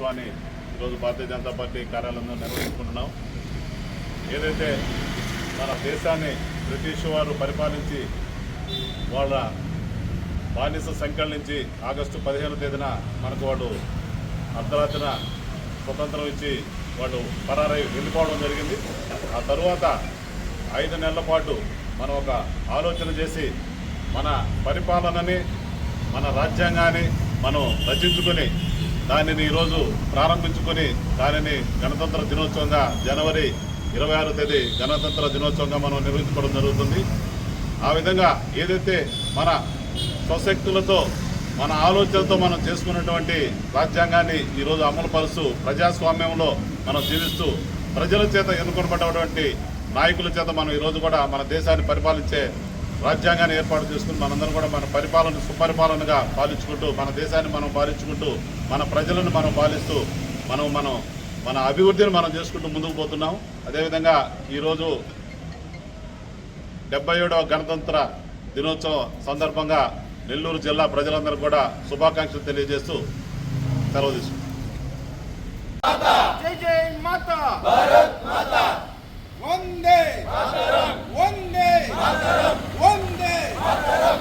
దినోత్సవాన్ని ఈరోజు భారతీయ జనతా పార్టీ కార్యాలయంలో నిర్వహించుకుంటున్నాం. ఏదైతే మన దేశాన్ని బ్రిటిష్ వారు పరిపాలించి వాళ్ళ బానిస సంఖ్యల నుంచి ఆగస్టు 15వ తేదీన మనకు వాళ్ళు అర్ధరాత్రిన స్వతంత్రం ఇచ్చి వాళ్ళు పరారై వెళ్ళిపోవడం జరిగింది. ఆ తరువాత 5 నెలల పాటు మనం ఒక ఆలోచన చేసి మన పరిపాలనని మన రాజ్యాంగాన్ని మనం రచించుకొని దానిని ఈరోజు ప్రారంభించుకొని దానిని గణతంత్ర దినోత్సవంగా జనవరి 26వ తేదీ గణతంత్ర దినోత్సవంగా మనం నిర్వహించుకోవడం జరుగుతుంది. ఆ విధంగా ఏదైతే మన స్వశక్తులతో మన ఆలోచనతో మనం చేసుకున్నటువంటి రాజ్యాంగాన్ని ఈరోజు అమలుపరుస్తూ ప్రజాస్వామ్యంలో మనం జీవిస్తూ ప్రజల చేత ఎన్నుకొనబడ్డటువంటి నాయకుల చేత మనం ఈరోజు కూడా మన దేశాన్ని పరిపాలించే రాజ్యాంగాన్ని ఏర్పాటు చేసుకుని మనందరం కూడా మన పరిపాలన సుపరిపాలనగా పాలించుకుంటూ మన దేశాన్ని మనం పాలించుకుంటూ మన ప్రజలను మనం పాలిస్తూ మన అభివృద్ధిని మనం చేసుకుంటూ ముందుకు పోతున్నాం. అదేవిధంగా ఈరోజు 77వ గణతంత్ర దినోత్సవం సందర్భంగా నెల్లూరు జిల్లా ప్రజలందరూ కూడా శుభాకాంక్షలు తెలియజేస్తూ సెలవు తీసుకుంటాం. జై జై మాతా భారత్ మాతా వందే మాతరం వందే మాతరం వందే మాతరం